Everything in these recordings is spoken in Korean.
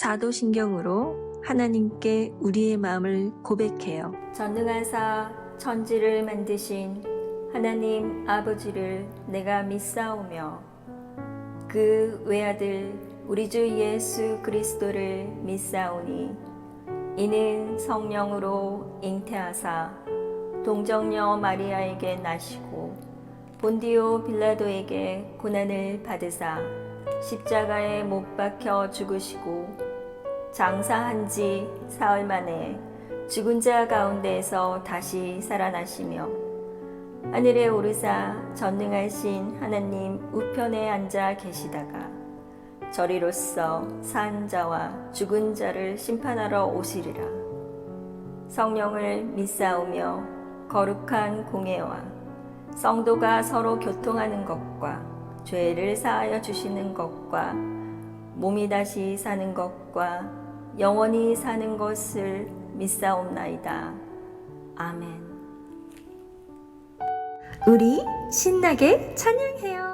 사도신경으로 하나님께 우리의 마음을 고백해요. 전능하사 천지를 만드신 하나님 아버지를 내가 믿사오며 그 외아들 우리 주 예수 그리스도를 믿사오니 이는 성령으로 잉태하사 동정녀 마리아에게 나시고 본디오 빌라도에게 고난을 받으사 십자가에 못 박혀 죽으시고 장사한 지 사흘 만에 죽은 자 가운데에서 다시 살아나시며 하늘에 오르사 전능하신 하나님 우편에 앉아 계시다가 저리로서 산 자와 죽은 자를 심판하러 오시리라. 성령을 믿사오며 거룩한 공회와 성도가 서로 교통하는 것과 죄를 사하여 주시는 것과 몸이 다시 사는 것과 영원히 사는 것을 믿사옵나이다. 아멘. 우리 신나게 찬양해요.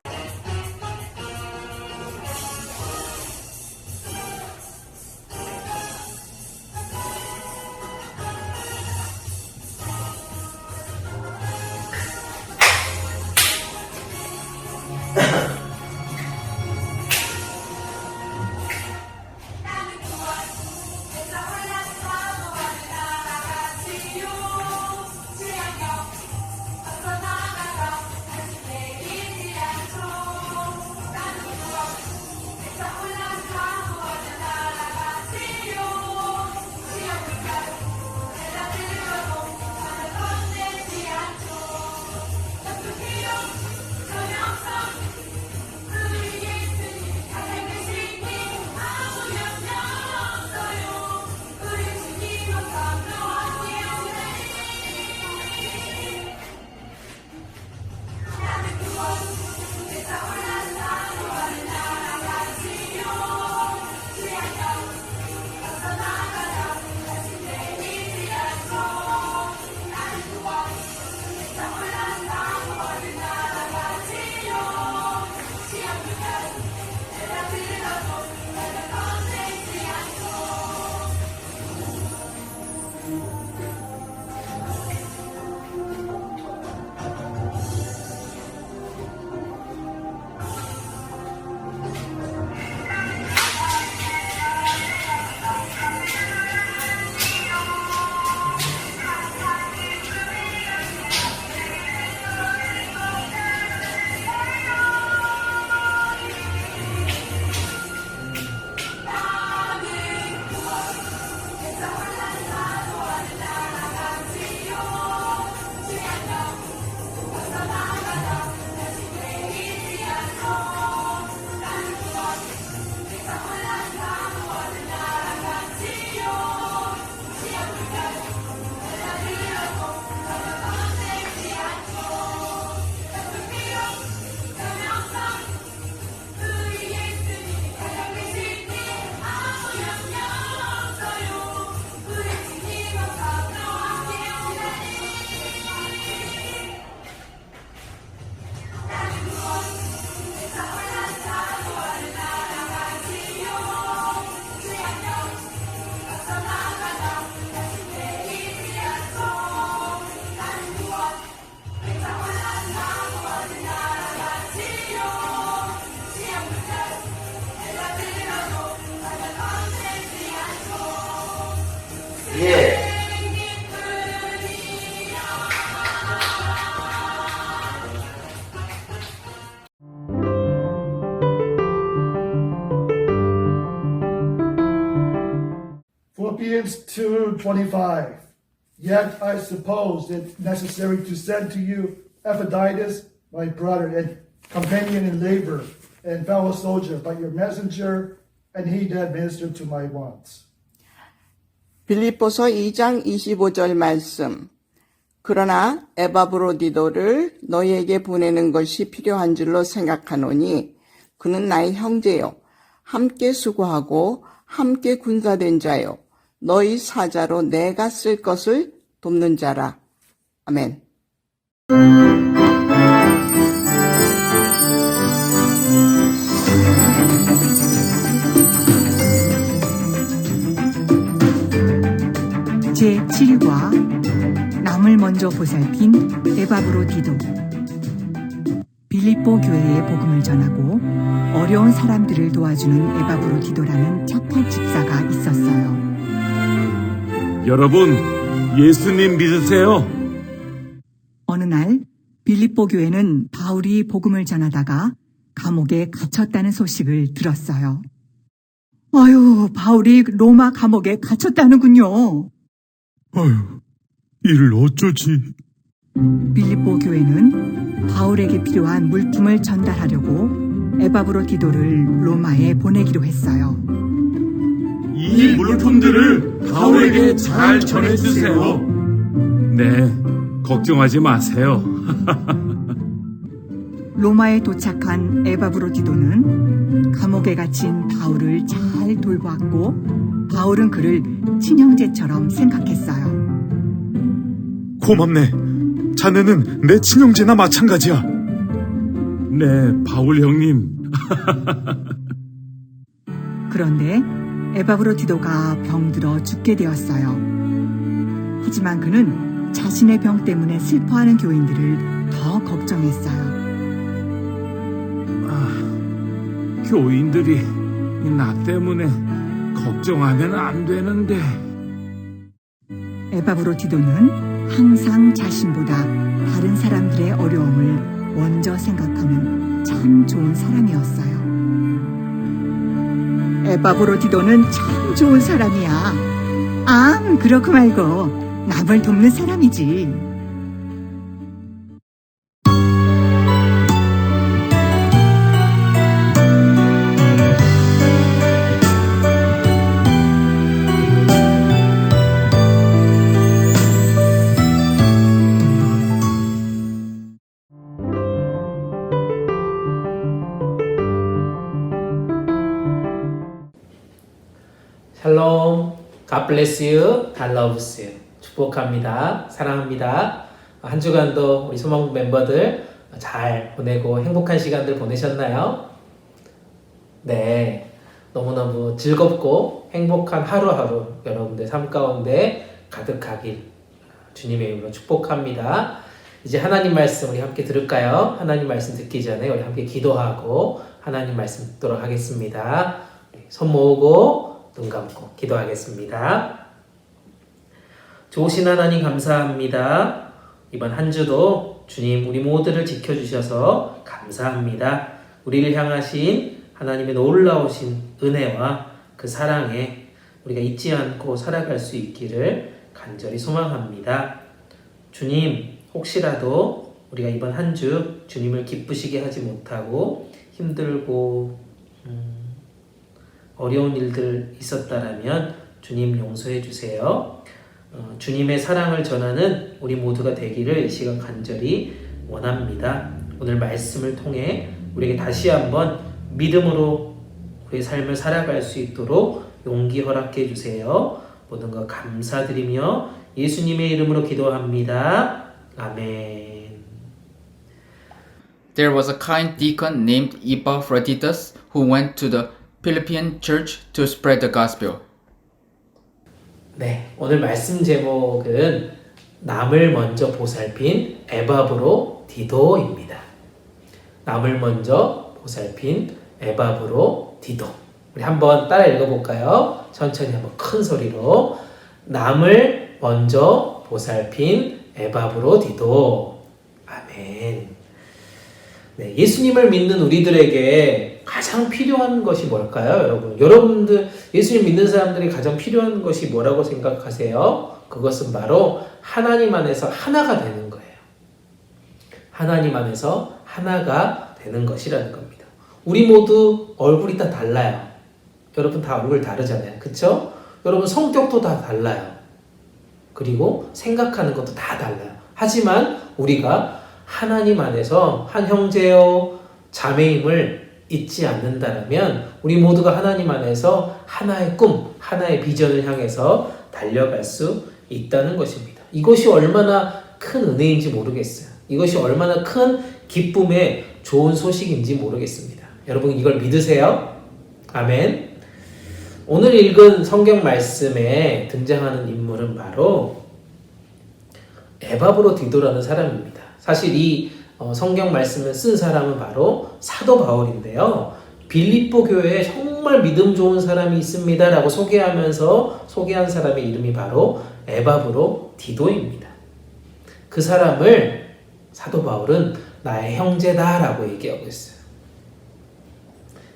Philippians 2:25. Yet I suppose it necessary to send to you Epaphroditus, my brother and companion in labor and fellow soldier, but your messenger and he that ministered to my wants. 빌립보서 2장 25절 말씀. 그러나 에바브로디도를 너희에게 보내는 것이 필요한 줄로 생각하노니 그는 나의 형제요 함께 수고하고 함께 군사된 자요 너희 사자로 내가 쓸 것을 돕는 자라. 아멘. 실과 남을 먼저 보살핀 에바브로디도, 빌립보 교회에 복음을 전하고 어려운 사람들을 도와주는 에바브로디도라는 착한 집사가 있었어요. 여러분, 예수님 믿으세요? 어느 날 빌립보 교회는 바울이 복음을 전하다가 감옥에 갇혔다는 소식을 들었어요. 아유, 바울이 로마 감옥에 갇혔다는군요. 아유, 이를 어쩌지? 빌립보 교회는 바울에게 필요한 물품을 전달하려고 에바브로디도를 로마에 보내기로 했어요. 이 물품들을 바울에게 잘 전해주세요. 네, 걱정하지 마세요. 로마에 도착한 에바브로디도는 감옥에 갇힌 바울을 잘 돌보았고 바울은 그를 친형제처럼 생각했어요. 고맙네. 자네는 내 친형제나 마찬가지야. 네, 바울 형님. 그런데 에바브로디도가 병들어 죽게 되었어요. 하지만 그는 자신의 병 때문에 슬퍼하는 교인들을 더 걱정했어요. 교인들이 나 때문에 걱정하면 안 되는데. 에바브로디도는 항상 자신보다 다른 사람들의 어려움을 먼저 생각하는 참 좋은 사람이었어요. 에바브로디도는 참 좋은 사람이야. 그렇고 말고 남을 돕는 사람이지. 샬롬, God bless you, God loves you. 축복합니다. 사랑합니다. 한 주간도 우리 소망부 멤버들 잘 보내고 행복한 시간들 보내셨나요? 네, 너무너무 즐겁고 행복한 하루하루 여러분들 삶 가운데 가득하길 주님의 이름으로 축복합니다. 이제 하나님 말씀 우리 함께 들을까요? 하나님 말씀 듣기 전에 우리 함께 기도하고 하나님 말씀 듣도록 하겠습니다. 손 모으고 눈 감고 기도하겠습니다. 좋으신 하나님 감사합니다. 이번 한 주도 주님 우리 모두를 지켜주셔서 감사합니다. 우리를 향하신 하나님의 놀라우신 은혜와 그 사랑에 우리가 잊지 않고 살아갈 수 있기를 간절히 소망합니다. 주님, 혹시라도 우리가 이번 한 주 주님을 기쁘시게 하지 못하고 힘들고 어려운 일들 있었다라면 주님 용서해 주세요. 주님의 사랑을 전하는 우리 모두가 되기를 이 시간 간절히 원합니다. 오늘 말씀을 통해 우리에게 다시 한번 믿음으로 우리의 삶을 살아갈 수 있도록 용기 허락해 주세요. 모든 것 감사드리며 예수님의 이름으로 기도합니다. 아멘. There was a kind deacon named Epaphroditus who went to the Philippian church to spread the gospel. 네, 오늘 말씀 제목은 남을 먼저 보살핀 에바브로디도입니다. 남을 먼저 보살핀 에바브로디도. 우리 한번 따라 읽어볼까요? 천천히 한번 큰 소리로. 남을 먼저 보살핀 에바브로디도. 아멘. 네, 예수님을 믿는 우리들에게 가장 필요한 것이 뭘까요, 여러분? 여러분들, 예수님 믿는 사람들이 가장 필요한 것이 뭐라고 생각하세요? 그것은 바로 하나님 안에서 하나가 되는 거예요. 하나님 안에서 하나가 되는 것이라는 겁니다. 우리 모두 얼굴이 다 달라요. 여러분 다 얼굴 다르잖아요. 그쵸? 여러분 성격도 다 달라요. 그리고 생각하는 것도 다 달라요. 하지만 우리가 하나님 안에서 한 형제요 자매임을 잊지 않는다면 우리 모두가 하나님 안에서 하나의 꿈, 하나의 비전을 향해서 달려갈 수 있다는 것입니다. 이것이 얼마나 큰 은혜인지 모르겠어요. 이것이 얼마나 큰 기쁨의 좋은 소식인지 모르겠습니다. 여러분 이걸 믿으세요? 아멘. 오늘 읽은 성경 말씀에 등장하는 인물은 바로 에바브로디도라는 사람입니다. 사실 이 성경 말씀을 쓴 사람은 바로 사도 바울인데요. 빌립보 교회에 정말 믿음 좋은 사람이 있습니다 라고 소개한 사람의 이름이 바로 에바브로디도입니다. 그 사람을 사도 바울은 나의 형제다 라고 얘기하고 있어요.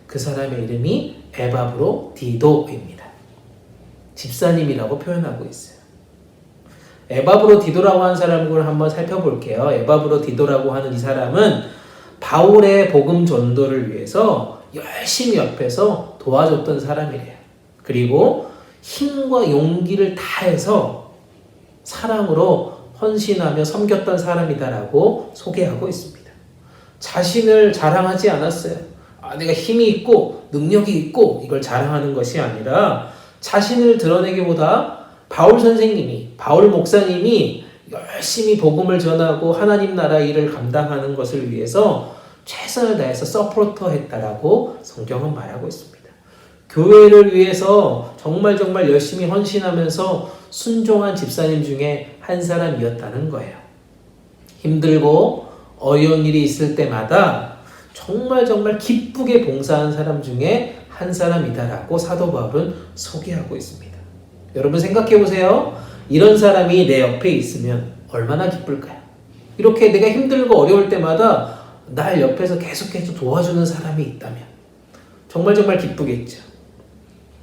그 사람의 이름이 에바브로디도입니다. 집사님이라고 표현하고 있어요. 에바브로디도라고 하는 사람을 한번 살펴볼게요. 에바브로디도라고 하는 이 사람은 바울의 복음 전도를 위해서 열심히 옆에서 도와줬던 사람이래요. 그리고 힘과 용기를 다해서 사랑으로 헌신하며 섬겼던 사람이다라고 소개하고 있습니다. 자신을 자랑하지 않았어요. 내가 힘이 있고 능력이 있고 이걸 자랑하는 것이 아니라 자신을 드러내기보다 바울 목사님이 열심히 복음을 전하고 하나님 나라 일을 감당하는 것을 위해서 최선을 다해서 서포터 했다라고 성경은 말하고 있습니다. 교회를 위해서 정말 열심히 헌신하면서 순종한 집사님 중에 한 사람이었다는 거예요. 힘들고 어려운 일이 있을 때마다 정말 기쁘게 봉사한 사람 중에 한 사람이다라고 사도 바울은 소개하고 있습니다. 여러분 생각해 보세요. 이런 사람이 내 옆에 있으면 얼마나 기쁠까요? 이렇게 내가 힘들고 어려울 때마다 날 옆에서 계속해서 도와주는 사람이 있다면 정말 기쁘겠죠.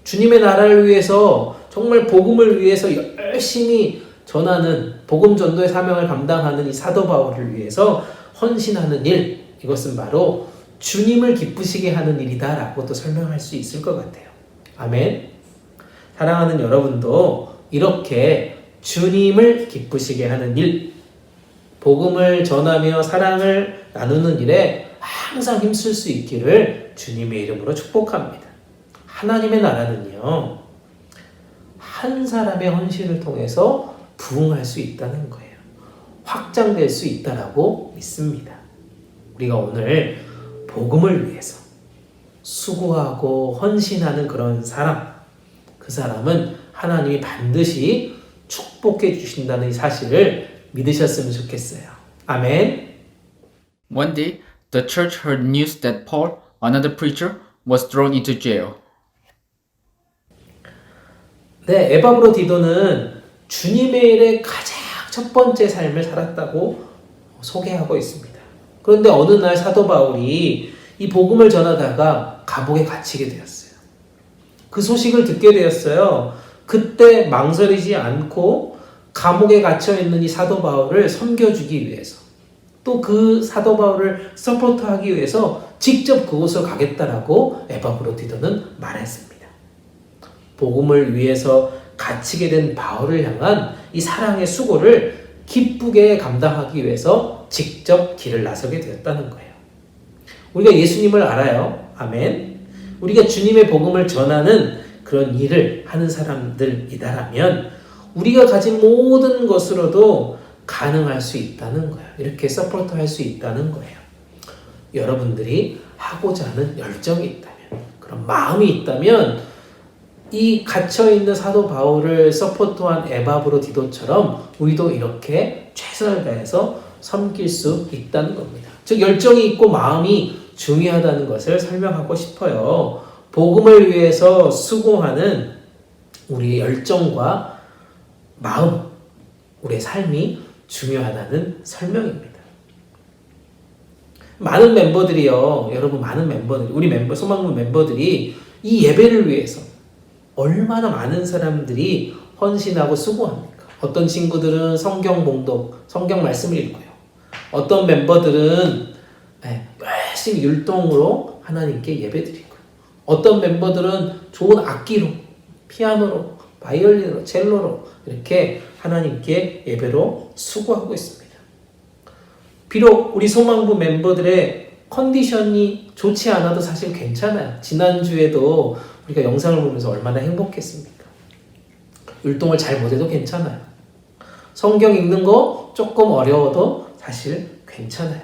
주님의 나라를 위해서 정말 복음을 위해서 열심히 전하는 복음 전도의 사명을 감당하는 이 사도 바울을 위해서 헌신하는 일, 이것은 바로 주님을 기쁘시게 하는 일이다라고 또 설명할 수 있을 것 같아요. 아멘. 사랑하는 여러분도 이렇게 주님을 기쁘시게 하는 일, 복음을 전하며 사랑을 나누는 일에 항상 힘쓸 수 있기를 주님의 이름으로 축복합니다. 하나님의 나라는요, 한 사람의 헌신을 통해서 부흥할 수 있다는 거예요. 확장될 수 있다라고 믿습니다. 우리가 오늘 복음을 위해서 수고하고 헌신하는 그런 사람, 그 사람은 하나님이 반드시 축복해 주신다는 이 사실을 믿으셨으면 좋겠어요. 아멘. One day, the church heard news that Paul, another preacher, was thrown into jail. 네, 에바브로디도는 주님의 일에 가장 첫 번째 삶을 살았다고 소개하고 있습니다. 그런데 어느 날 사도 바울이 이 복음을 전하다가 감옥에 갇히게 되었어요. 그 소식을 듣게 되었어요. 그때 망설이지 않고 감옥에 갇혀있는 이 사도 바울을 섬겨주기 위해서, 또 그 사도 바울을 서포트하기 위해서 직접 그곳을 가겠다라고 에바브로디도는 말했습니다. 복음을 위해서 갇히게 된 바울을 향한 이 사랑의 수고를 기쁘게 감당하기 위해서 직접 길을 나서게 되었다는 거예요. 우리가 예수님을 알아요. 아멘. 우리가 주님의 복음을 전하는 그런 일을 하는 사람들이다라면 우리가 가진 모든 것으로도 가능할 수 있다는 거예요. 이렇게 서포트할 수 있다는 거예요. 여러분들이 하고자 하는 열정이 있다면, 그런 마음이 있다면 이 갇혀있는 사도 바울을 서포트한 에바브로디도처럼 우리도 이렇게 최선을 다해서 섬길 수 있다는 겁니다. 즉 열정이 있고 마음이 중요하다는 것을 설명하고 싶어요. 복음을 위해서 수고하는 우리의 열정과 마음, 우리의 삶이 중요하다는 설명입니다. 많은 멤버들이요, 여러분 많은 멤버들, 우리 소망문 멤버들이 이 예배를 위해서 얼마나 많은 사람들이 헌신하고 수고합니까? 어떤 친구들은 성경 봉독, 성경 말씀을 읽고요. 어떤 멤버들은 열심히 율동으로 하나님께 예배드리고요. 어떤 멤버들은 좋은 악기로, 피아노로, 바이올린으로, 첼로로 이렇게 하나님께 예배로 수고하고 있습니다. 비록 우리 소망부 멤버들의 컨디션이 좋지 않아도 사실 괜찮아요. 지난주에도 우리가 영상을 보면서 얼마나 행복했습니까? 율동을 잘 못해도 괜찮아요. 성경 읽는 거 조금 어려워도 사실 괜찮아요.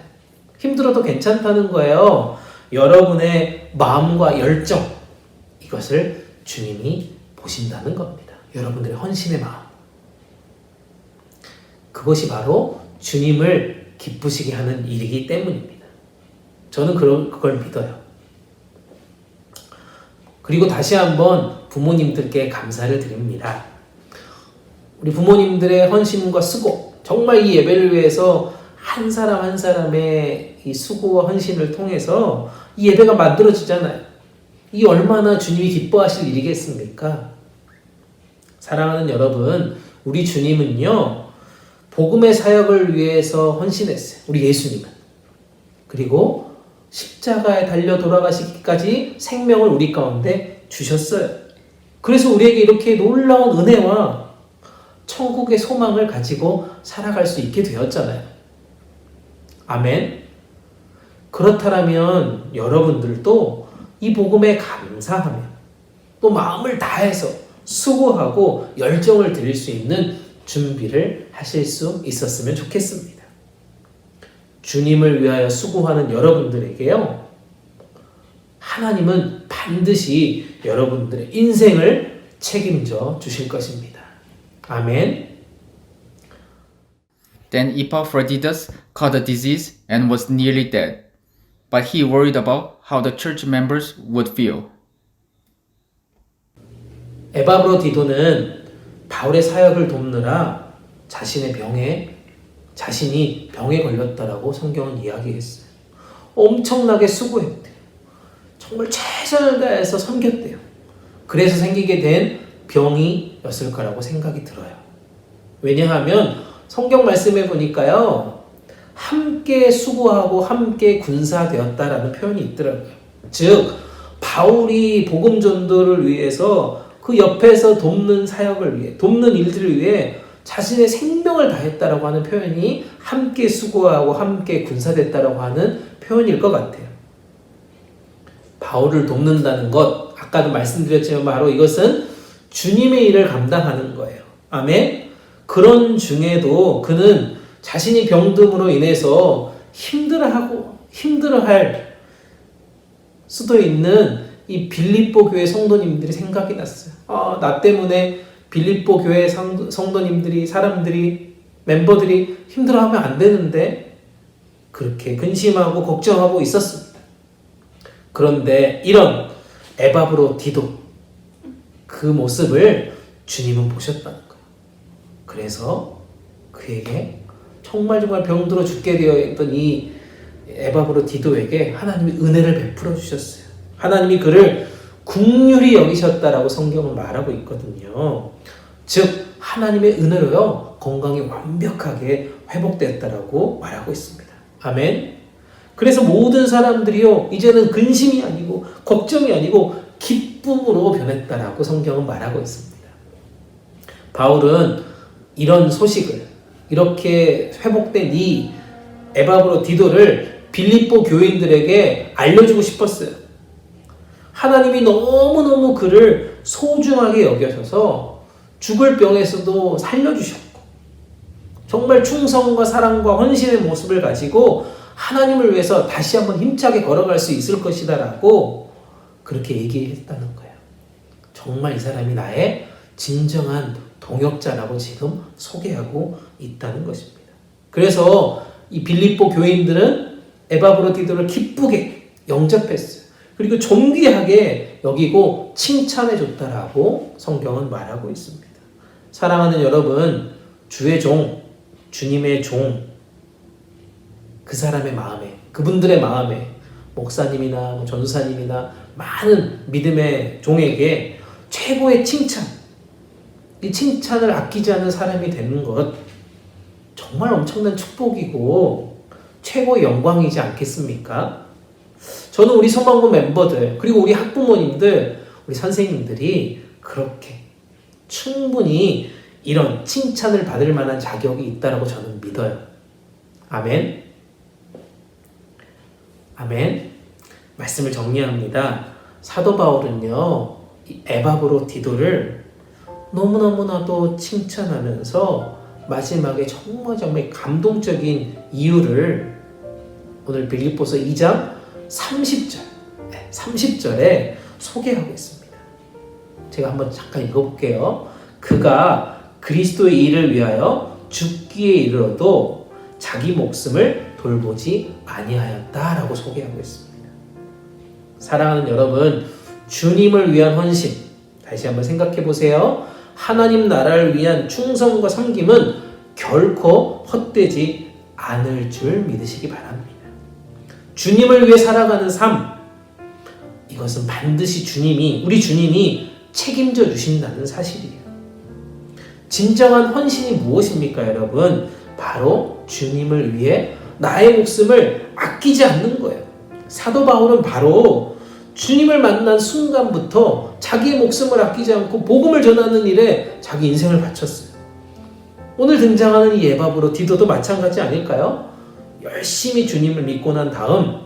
힘들어도 괜찮다는 거예요. 여러분의 마음과 열정, 이것을 주님이 보신다는 겁니다. 여러분들의 헌신의 마음. 그것이 바로 주님을 기쁘시게 하는 일이기 때문입니다. 저는 그걸 믿어요. 그리고 다시 한번 부모님들께 감사를 드립니다. 우리 부모님들의 헌신과 수고, 정말 이 예배를 위해서 한 사람 한 사람의 이 수고와 헌신을 통해서 이 예배가 만들어지잖아요. 이 얼마나 주님이 기뻐하실 일이겠습니까? 사랑하는 여러분, 우리 주님은요, 복음의 사역을 위해서 헌신했어요. 우리 예수님은. 그리고 십자가에 달려 돌아가시기까지 생명을 우리 가운데 주셨어요. 그래서 우리에게 이렇게 놀라운 은혜와 천국의 소망을 가지고 살아갈 수 있게 되었잖아요. 아멘. 그렇다면 여러분들도 이 복음에 감사하며 또 마음을 다해서 수고하고 열정을 드릴 수 있는 준비를 하실 수 있었으면 좋겠습니다. 주님을 위하여 수고하는 여러분들에게요, 하나님은 반드시 여러분들의 인생을 책임져 주실 것입니다. 아멘. Then Epaphroditus caught a disease and was nearly dead, but he worried about how the church members would feel. 에바브로디도는 바울의 사역을 돕느라 자신이 병에 걸렸다라고 성경은 이야기했어요. 엄청나게 수고했대요. 정말 최선을 다해서 섬겼대요. 그래서 생기게 된 병이었을 거라고 생각이 들어요. 왜냐하면 성경 말씀에 보니까요, 함께 수고하고 함께 군사되었다라는 표현이 있더라고요. 즉, 바울이 복음 전도를 위해서 그 옆에서 돕는 사역을 위해, 돕는 일들을 위해 자신의 생명을 다했다라고 하는 표현이 함께 수고하고 함께 군사됐다라고 하는 표현일 것 같아요. 바울을 돕는다는 것, 아까도 말씀드렸지만 바로 이것은 주님의 일을 감당하는 거예요. 아멘. 그런 중에도 그는 자신이 병듦으로 인해서 힘들어할 수도 있는 이 빌립보 교회 성도님들이 생각이 났어요. 나 때문에 빌립보 교회 성도님들이, 멤버들이 힘들어하면 안 되는데, 그렇게 근심하고 걱정하고 있었습니다. 그런데 이런 에바브로디도, 그 모습을 주님은 보셨다는 거예요. 그래서 그에게 정말 병들어 죽게 되어 있던 이 에바브로디도에게 하나님이 은혜를 베풀어 주셨어요. 하나님이 그를 긍휼히 여기셨다라고 성경은 말하고 있거든요. 즉 하나님의 은혜로요, 건강이 완벽하게 회복됐다라고 말하고 있습니다. 아멘. 그래서 모든 사람들이요, 이제는 근심이 아니고 걱정이 아니고 기쁨으로 변했다라고 성경은 말하고 있습니다. 바울은 이런 소식을, 이렇게 회복된 이 에바브로디도를 빌립보 교인들에게 알려주고 싶었어요. 하나님이 너무너무 그를 소중하게 여겨셔서 죽을 병에서도 살려주셨고, 정말 충성과 사랑과 헌신의 모습을 가지고 하나님을 위해서 다시 한번 힘차게 걸어갈 수 있을 것이다 라고 그렇게 얘기했다는 거예요. 정말 이 사람이 나의 진정한 동역자라고 지금 소개하고 있다는 것입니다. 그래서 이 빌립보 교인들은 에바브로디도를 기쁘게 영접했어요. 그리고 존귀하게 여기고 칭찬해 줬다라고 성경은 말하고 있습니다. 사랑하는 여러분, 주의 종, 주님의 종, 그 사람의 마음에, 그분들의 마음에, 목사님이나 전사님이나 많은 믿음의 종에게 최고의 칭찬, 이 칭찬을 아끼지 않는 사람이 되는 것, 정말 엄청난 축복이고 최고의 영광이지 않겠습니까? 저는 우리 소망부 멤버들, 그리고 우리 학부모님들, 우리 선생님들이 그렇게 충분히 이런 칭찬을 받을 만한 자격이 있다고 저는 믿어요. 아멘. 아멘. 말씀을 정리합니다. 사도 바울은요, 이 에바브로디도를 너무너무나도 칭찬하면서 마지막에 정말 감동적인 이유를 오늘 빌립보서 2장 30절에 소개하고 있습니다. 제가 한번 잠깐 읽어볼게요. 그가 그리스도의 일을 위하여 죽기에 이르러도 자기 목숨을 돌보지 아니하였다라고 소개하고 있습니다. 사랑하는 여러분, 주님을 위한 헌신, 다시 한번 생각해 보세요. 하나님 나라를 위한 충성과 섬김은 결코 헛되지 않을 줄 믿으시기 바랍니다. 주님을 위해 살아가는 삶, 이것은 반드시 우리 주님이 책임져 주신다는 사실이에요. 진정한 헌신이 무엇입니까, 여러분? 바로 주님을 위해 나의 목숨을 아끼지 않는 거예요. 사도 바울은 바로 주님을 만난 순간부터 자기의 목숨을 아끼지 않고 복음을 전하는 일에 자기 인생을 바쳤어요. 오늘 등장하는 이 에바브로 디도도 마찬가지 아닐까요? 열심히 주님을 믿고 난 다음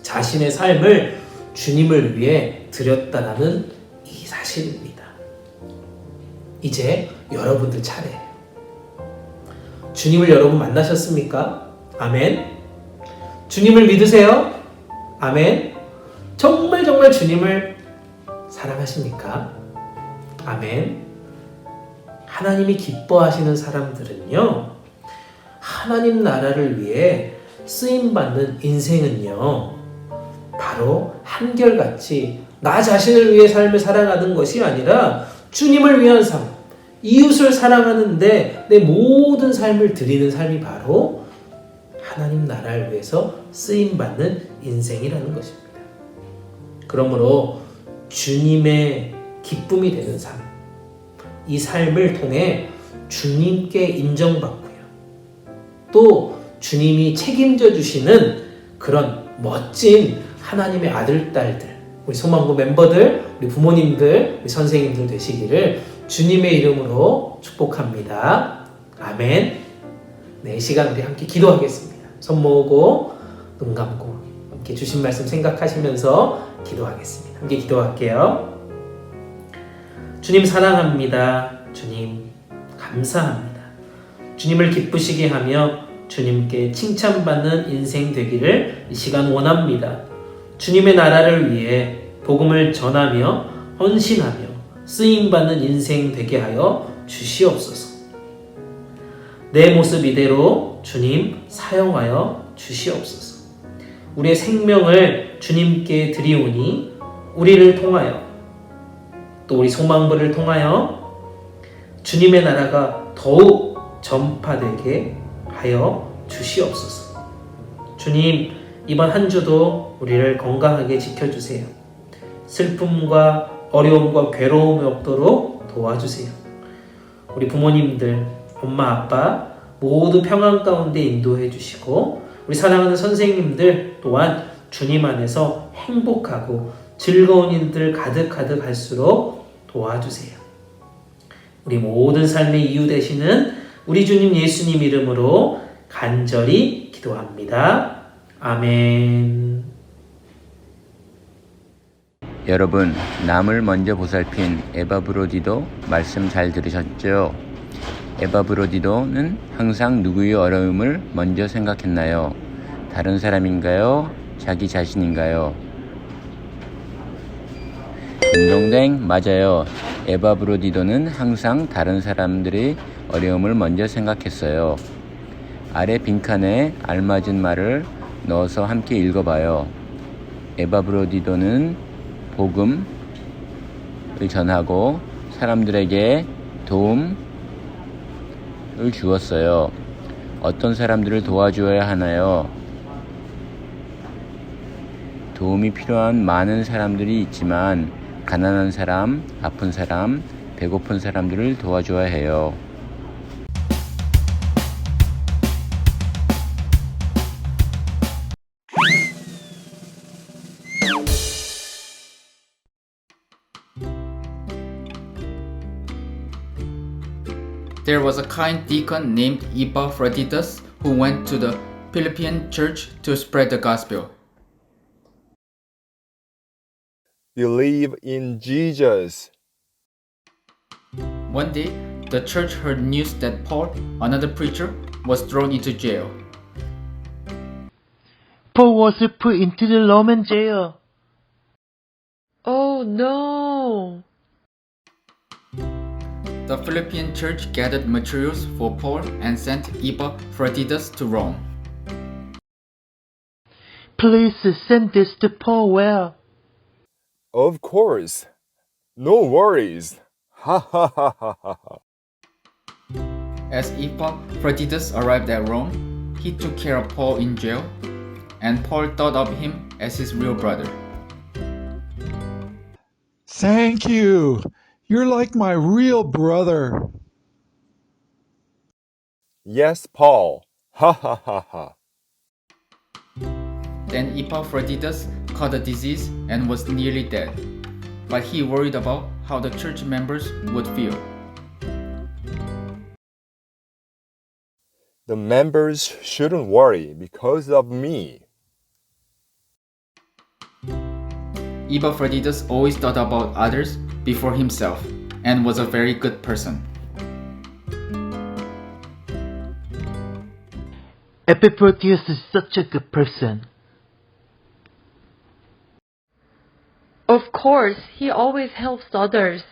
자신의 삶을 주님을 위해 드렸다라는 이 사실입니다. 이제 여러분들 차례예요. 주님을 여러분 만나셨습니까? 아멘. 주님을 믿으세요? 아멘. 정말 주님을 사랑하십니까? 아멘. 하나님이 기뻐하시는 사람들은요, 하나님 나라를 위해 쓰임받는 인생은요, 바로 한결같이 나 자신을 위해 삶을 살아가는 것이 아니라 주님을 위한 삶, 이웃을 사랑하는데 내 모든 삶을 드리는 삶이 바로 하나님 나라를 위해서 쓰임받는 인생이라는 것입니다. 그러므로 주님의 기쁨이 되는 삶, 이 삶을 통해 주님께 인정받고요, 또 주님이 책임져 주시는 그런 멋진 하나님의 아들, 딸들, 우리 소망고 멤버들, 우리 부모님들, 우리 선생님들 되시기를 주님의 이름으로 축복합니다. 아멘. 네, 이 시간 우리 함께 기도하겠습니다. 손 모으고 눈 감고 함께 주신 말씀 생각하시면서 기도하겠습니다. 함께 기도할게요. 주님 사랑합니다. 주님 감사합니다. 주님을 기쁘시게 하며 주님께 칭찬받는 인생 되기를 이 시간 원합니다. 주님의 나라를 위해 복음을 전하며 헌신하며 쓰임받는 인생 되게 하여 주시옵소서. 내 모습 이대로 주님 사용하여 주시옵소서. 우리의 생명을 주님께 드리오니 우리를 통하여 또 우리 소망부를 통하여 주님의 나라가 더욱 전파되게 하여 주시옵소서. 주님, 이번 한 주도 우리를 건강하게 지켜주세요. 슬픔과 어려움과 괴로움이 없도록 도와주세요. 우리 부모님들, 엄마, 아빠 모두 평안 가운데 인도해 주시고 우리 사랑하는 선생님들 또한 주님 안에서 행복하고 즐거운 일들 가득 할수록 도와주세요. 우리 모든 삶의 이유 되시는 우리 주님 예수님 이름으로 간절히 기도합니다. 아멘. 여러분, 남을 먼저 보살핀 에바브로디도 말씀 잘 들으셨죠? 에바브로디도는 항상 누구의 어려움을 먼저 생각했나요? 다른 사람인가요? 자기 자신인가요? 딩동댕, 맞아요. 에바브로디도는 항상 다른 사람들의 어려움을 먼저 생각했어요. 아래 빈칸에 알맞은 말을 넣어서 함께 읽어봐요. 에바브로디도는 복음을 전하고 사람들에게 도움을 주었어요. 어떤 사람들을 도와줘야 하나요? 도움이 필요한 많은 사람들이 있지만 가난한 사람, 아픈 사람, 배고픈 사람들을 도와줘야 해요. There was a kind deacon named Epaphroditus who went to the Philippian church to spread the gospel. Believe in Jesus. One day, the church heard news that Paul, another preacher, was thrown into jail. Paul was put into the Roman jail. Oh no! the Philippian church gathered materials for Paul and sent Epaphroditus to Rome. Please send this to Paul well. Of course. No worries. Ha ha ha ha ha ha. As Epaphroditus arrived at Rome, he took care of Paul in jail, and Paul thought of him as his real brother. Thank you. You're like my real brother. Yes, Paul. Ha ha ha ha. Then Epaphroditus caught a disease and was nearly dead, but he worried about how the church members would feel. The members shouldn't worry because of me. Epaphroditus always thought about others before himself and was a very good person. Epaphroditus is such a good person. Of course, he always helps others.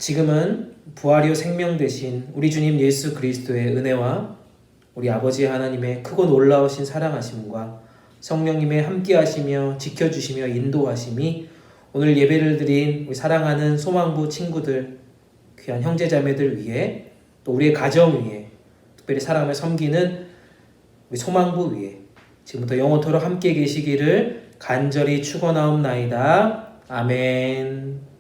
지금은 부활이요 생명 되신 우리 주님 예수 그리스도의 은혜와 우리 아버지 하나님의 크고 놀라우신 사랑하심과 성령님의 함께하시며 지켜주시며 인도하심이 오늘 예배를 드린 우리 사랑하는 소망부 친구들, 귀한 형제자매들 위해 또 우리의 가정 위에 특별히 사랑하며 섬기는 우리 소망부 위에 지금부터 영원토록 함께 계시기를 간절히 축원하옵나이다. 아멘.